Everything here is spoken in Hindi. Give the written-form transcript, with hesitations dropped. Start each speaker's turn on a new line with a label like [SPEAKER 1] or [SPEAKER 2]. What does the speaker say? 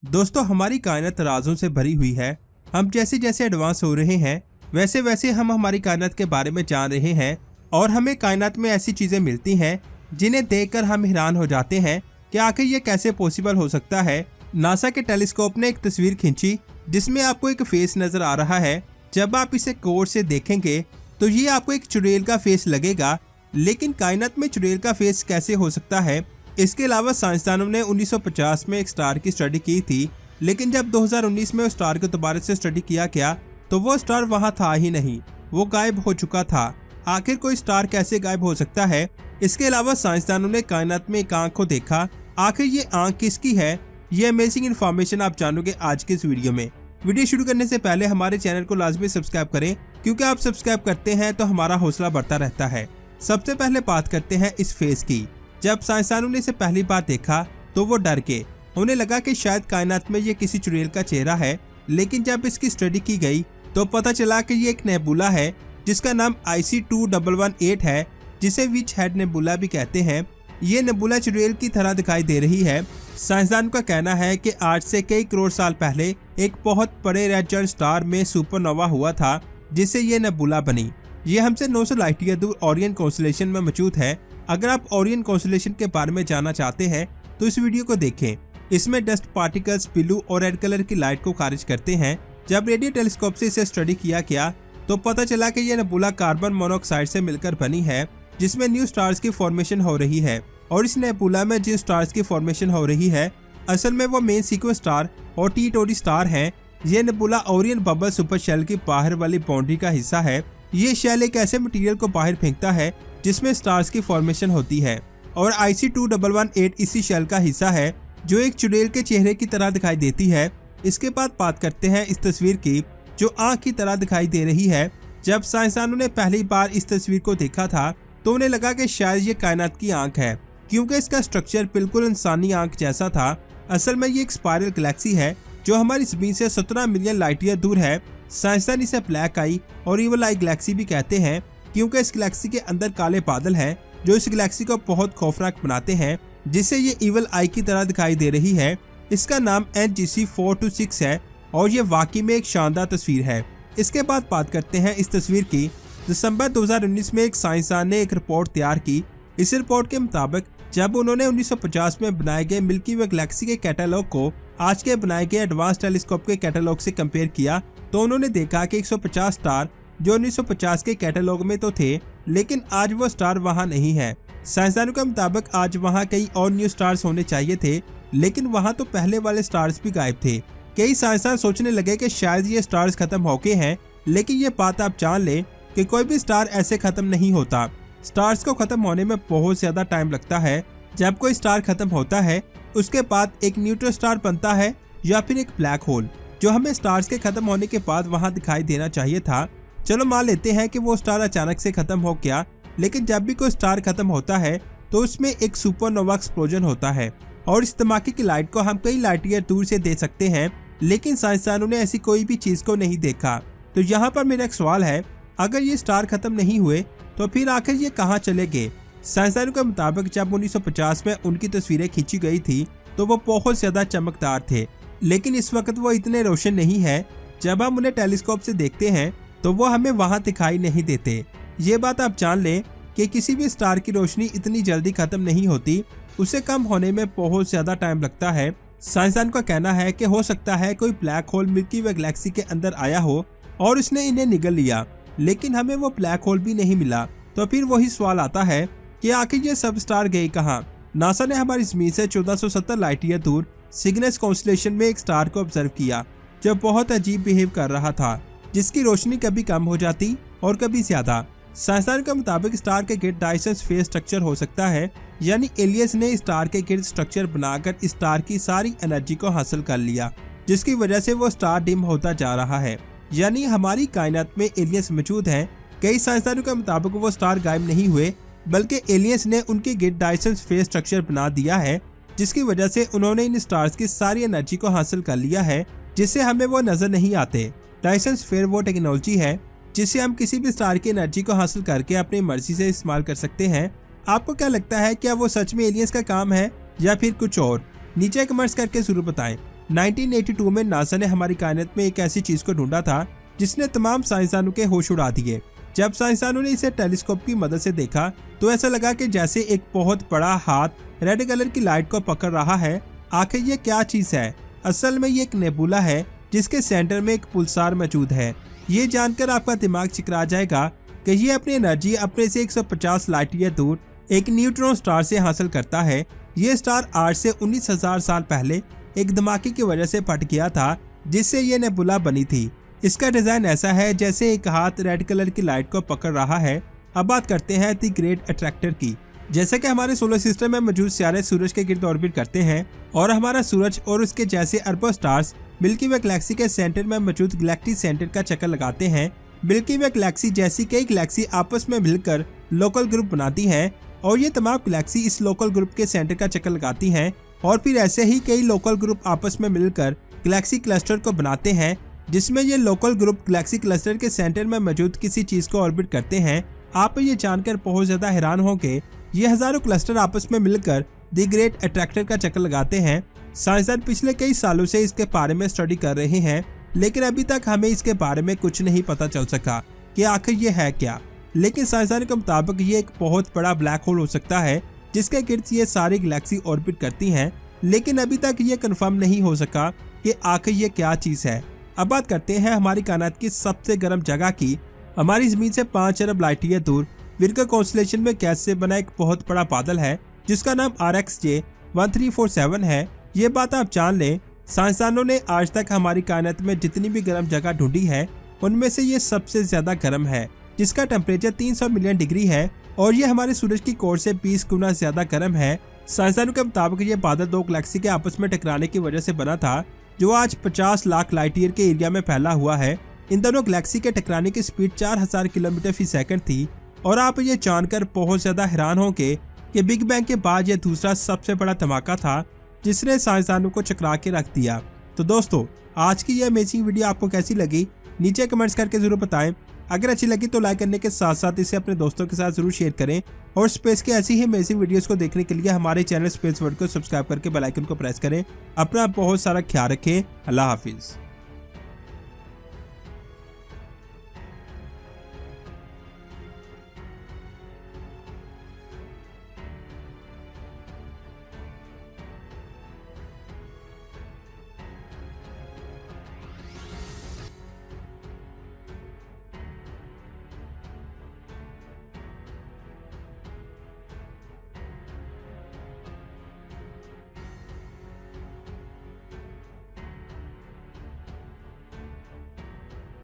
[SPEAKER 1] दोस्तों, हमारी कायनात राजों से भरी हुई है। हम जैसे जैसे एडवांस हो रहे हैं वैसे वैसे हम हमारी कायनात के बारे में जान रहे हैं और हमें कायनात में ऐसी चीजें मिलती हैं जिन्हें देखकर हम हैरान हो जाते हैं कि आखिर ये कैसे पॉसिबल हो सकता है। नासा के टेलीस्कोप ने एक तस्वीर खींची जिसमें आपको एक फेस नजर आ रहा है। जब आप इसे गौर से देखेंगे तो ये आपको एक चुड़ैल का फेस लगेगा, लेकिन कायनात में चुड़ैल का फेस कैसे हो सकता है? इसके अलावा साइंसदानों ने 1950 में एक स्टार की स्टडी की थी, लेकिन जब 2019 में उस स्टार को दोबारा से स्टडी किया गया तो वो स्टार वहां था ही नहीं, वो गायब हो चुका था। आखिर कोई स्टार कैसे गायब हो सकता है? इसके अलावा साइंसदानों ने कायनात में एक आंख को देखा। आखिर ये आंख किसकी है? ये अमेजिंग इन्फॉर्मेशन आप जानोगे आज के इस वीडियो में। वीडियो शुरू करने से पहले हमारे चैनल को लाजमी सब्सक्राइब करें, क्योंकि आप सब्सक्राइब करते हैं तो हमारा हौसला बढ़ता रहता है। सबसे पहले बात करते हैं इस फेस की। जब साइंसदानों ने इसे पहली बार देखा तो वो डर के, उन्हें लगा कि शायद कायनात में ये किसी चुड़ैल का चेहरा है, लेकिन जब इसकी स्टडी की गई तो पता चला कि ये एक नेबुला है जिसका नाम IC2118 है, जिसे विच हेड नेबुला भी कहते हैं। ये नेबुला चुड़ैल की तरह दिखाई दे रही है। साइंसदान का कहना है कि आज से कई करोड़ साल पहले एक बहुत बड़े रेड जायंट स्टार में सुपरनोवा हुआ था, जिससे ये नेबुला बनी। ये हमसे 900 लाइट ईयर दूर ओरियन कॉन्स्टेलेशन में मौजूद है। अगर आप ओरियन कॉन्स्टेलेशन के बारे में जानना चाहते हैं तो इस वीडियो को देखें। इसमें डस्ट पार्टिकल्स ब्लू और रेड कलर की लाइट को खारिज करते हैं। जब रेडियो टेलीस्कोप से इसे स्टडी किया गया तो पता चला कि यह नेबुला कार्बन मोनोऑक्साइड से मिलकर बनी है, जिसमें न्यू स्टार्स की फॉर्मेशन हो रही है। और इस नेबुला में जिन स्टार्स की फॉर्मेशन हो रही है असल में वो मेन सीक्वेंस स्टार और टी स्टार है। ये nebula Orion bubble super shell की बाहर वाली बाउंड्री का हिस्सा है। ये शेल एक ऐसे मटेरियल को बाहर फेंकता है जिसमें स्टार्स की फॉर्मेशन होती है, और IC2118 इसी शेल का हिस्सा है जो एक चुड़ैल के चेहरे की तरह दिखाई देती है। इसके बाद बात करते हैं इस तस्वीर की जो आंख की तरह दिखाई दे रही है। जब साइंसदानों ने पहली बार इस तस्वीर को देखा था तो उन्हें लगा कि शायद ये कायनात की आंख है, क्योंकि इसका स्ट्रक्चर बिल्कुल इंसानी आंख जैसा था। असल में ये एक स्पाइरल गैलेक्सी है जो हमारी जमीन से 17 मिलियन लाइट ईयर दूर है। साइंसदान इसे ब्लैक आई और इवल आई गैलेक्सी भी कहते हैं, क्योंकि इस गैलेक्सी के अंदर काले बादल हैं जो इस गैलेक्सी को बहुत खौफनाक बनाते हैं, जिससे ये इवल आई की तरह दिखाई दे रही है। इसका नाम NGC 426 है और ये वाकई में एक शानदार तस्वीर है। इसके बाद बात करते हैं इस तस्वीर की। दिसंबर 2019 में एक साइंसदान ने एक रिपोर्ट तैयार की। इस रिपोर्ट के मुताबिक जब उन्होंने 1950 में बनाए गए मिल्की वे गैलेक्सी के कैटलॉग को आज के बनाए गए एडवांस टेलीस्कोप के कैटलॉग से कंपेयर किया तो उन्होंने देखा कि 150 स्टार जो 1950 के कैटलॉग में तो थे, लेकिन आज वो स्टार वहां नहीं है। साइंसदानों के मुताबिक आज वहां कई और न्यू स्टार्स होने चाहिए थे, लेकिन वहां तो पहले वाले स्टार्स भी गायब थे। कई साइंसदान सोचने लगे कि शायद ये स्टार्स खत्म हो गए हैं, लेकिन ये बात आप जान लें कि कोई भी स्टार ऐसे खत्म नहीं होता। स्टार्स को खत्म होने में बहुत ज्यादा टाइम लगता है। जब कोई स्टार खत्म होता है उसके बाद एक न्यूट्रॉन स्टार बनता है या फिर एक ब्लैक होल, जो हमें स्टार्स के खत्म होने के बाद वहां दिखाई देना चाहिए था। चलो मान लेते हैं कि वो स्टार अचानक से खत्म हो गया, लेकिन जब भी कोई स्टार खत्म होता है तो उसमें एक सुपरनोवा एक्सप्लोजन होता है और इस धमाके की लाइट को हम कई लाइट ईयर दूर से देख सकते हैं, लेकिन साइंसदानों ने ऐसी कोई भी चीज को नहीं देखा। तो यहाँ पर मेरा एक सवाल है, अगर ये स्टार खत्म नहीं हुए तो फिर आखिर ये कहाँ चले गए? साइंसदानों के मुताबिक जब 1950 में उनकी तस्वीरें खींची गई थी तो वो बहुत ज्यादा चमकदार थे, लेकिन इस वक्त वो इतने रोशन नहीं है। जब हम उन्हें टेलीस्कोप से देखते हैं तो वो हमें वहां दिखाई नहीं देते। ये बात आप जान लें कि किसी भी स्टार की रोशनी इतनी जल्दी खत्म नहीं होती, उसे कम होने में बहुत ज्यादा टाइम लगता है। साइंसदान का कहना है कि हो सकता है कोई ब्लैक होल मिल्की वे गैलेक्सी के अंदर आया हो और उसने इन्हें निगल लिया, लेकिन हमें वो ब्लैक होल भी नहीं मिला। तो फिर वही सवाल आता है कि आखिर ये सब स्टार गए कहाँ? नासा ने हमारी जमीन से 1470 लाइट ईयर दूर सिग्नस कॉन्स्टेलेशन में एक स्टार को ऑब्जर्व किया जो बहुत अजीब बिहेव कर रहा था, जिसकी रोशनी कभी कम हो जाती और कभी ज्यादा। साइंसदान के मुताबिक स्टार के गिर्द डायसेंस फेस स्ट्रक्चर हो सकता है, यानी एलियंस ने स्टार के गिर्द स्ट्रक्चर बनाकर स्टार की सारी एनर्जी को हासिल कर लिया, जिसकी वजह से वो स्टार डिम होता जा रहा है। यानी हमारी कायनात में एलियंस मौजूद हैं। कई साइंसदानों के मुताबिक वो स्टार गायब नहीं हुए, बल्कि एलियंस ने उनके गिर्द डायसेंस फेस स्ट्रक्चर बना दिया है, जिसकी वजह से उन्होंने इन स्टार्स की सारी एनर्जी को हासिल कर लिया है, जिससे हमें वो नजर नहीं आते। डायसेंस फेयर वो टेक्नोलॉजी है जिससे हम किसी भी स्टार की एनर्जी को हासिल करके अपनी मर्जी से इस्तेमाल कर सकते हैं। आपको क्या लगता है, क्या वो सच में एलियंस का काम है या फिर कुछ और? नीचे कमेंट्स करके जरूर बताएं। 1982 में नासा ने हमारी कायनात में एक ऐसी चीज को ढूंढा था जिसने तमाम साइंसदानों के होश उड़ा दिए। जब साइंसदानों ने इसे टेलीस्कोप की मदद से देखा तो ऐसा लगा कि जैसे एक बहुत बड़ा हाथ रेड कलर की लाइट को पकड़ रहा है। आखिर ये क्या चीज है? असल में ये एक नेबुला है जिसके सेंटर में एक पुलसार मौजूद है। ये जानकर आपका दिमाग चिकरा जाएगा कि ये अपनी एनर्जी अपने से 150 लाइट ईयर दूर एक न्यूट्रॉन स्टार से हासिल करता है। ये स्टार आज से 19,000 साल पहले एक धमाके की वजह से फट गया था जिससे ये नेबुला बनी थी। इसका डिजाइन ऐसा है जैसे एक हाथ रेड कलर की लाइट को पकड़ रहा है। अब बात करते हैं द ग्रेट अट्रैक्टर की। जैसे कि हमारे सोलर सिस्टम में मौजूद सितारे सूरज के गिर्द ऑर्बिट करते हैं और हमारा सूरज और उसके जैसे अरबों स्टार्स मिल्की वे गैलेक्सी के सेंटर में मौजूद गैलेक्टिक सेंटर का चक्कर लगाते हैं। मिल्की वे गैलेक्सी जैसी कई गैलेक्सी आपस में मिलकर लोकल ग्रुप बनाती हैं और ये तमाम गैलेक्सी इस लोकल ग्रुप के सेंटर का चक्कर लगाती हैं और फिर ऐसे ही कई लोकल ग्रुप आपस में मिलकर गैलेक्सी क्लस्टर को बनाते हैं जिसमें ये लोकल ग्रुप गैलेक्सी क्लस्टर के सेंटर में मौजूद किसी चीज को ऑर्बिट करते हैं। आप ये जानकर बहुत ज्यादा हैरान होंगे ये हजारों क्लस्टर आपस में मिलकर द ग्रेट अट्रैक्टर का चक्कर लगाते हैं। साइंसदान पिछले कई सालों से इसके बारे में स्टडी कर रहे हैं लेकिन अभी तक हमें इसके बारे में कुछ नहीं पता चल सका कि आखिर ये है क्या। लेकिन साइंसदान के मुताबिक ये एक बहुत बड़ा ब्लैक होल हो सकता है जिसके गिर्द ये सारी गैलेक्सी ऑर्बिट करती हैं, लेकिन अभी तक ये कंफर्म नहीं हो सका कि आखिर ये क्या चीज है। अब बात करते हैं हमारी कायनात की सबसे गर्म जगह की। हमारी जमीन से 5 अरब लाइट ईयर दूर विर्गो कॉन्स्टेलेशन में गैस से बना एक बहुत बड़ा बादल है जिसका नाम RxJ 1347 है। ये बात आप जान लें, साइंसदानों ने आज तक हमारी कायनात में जितनी भी गर्म जगह ढूंढी है उनमें से ये सबसे ज्यादा गर्म है जिसका टेम्परेचर 300 मिलियन डिग्री है और ये हमारे सूरज की कोर से 20 गुना ज्यादा गर्म है। साइंसदानों के मुताबिक ये बादल दो गैलेक्सी के आपस में टकराने की वजह से बना था जो आज 50 लाख लाइट ईयर के एरिया में फैला हुआ है। इन दोनों गैलेक्सी के टकराने की स्पीड 4000 किलोमीटर फी सेकंड थी और आप ये जानकर बहुत ज्यादा हैरान होंगे कि बिग बैंग के बाद यह दूसरा सबसे बड़ा धमाका था जिसने साइंसदानों को चकरा के रख दिया। तो दोस्तों, आज की ये अमेजिंग वीडियो आपको कैसी लगी नीचे कमेंट्स करके जरूर बताएं। अगर अच्छी लगी तो लाइक करने के साथ साथ इसे अपने दोस्तों के साथ जरूर शेयर करें और स्पेस की ऐसी ही अमेजिंग वीडियोस को देखने के लिए हमारे चैनल स्पेस वर्ल्ड को सब्सक्राइब करके बेल आइकन को प्रेस करें। अपना बहुत सारा ख्याल रखें। अल्लाह हाफिज।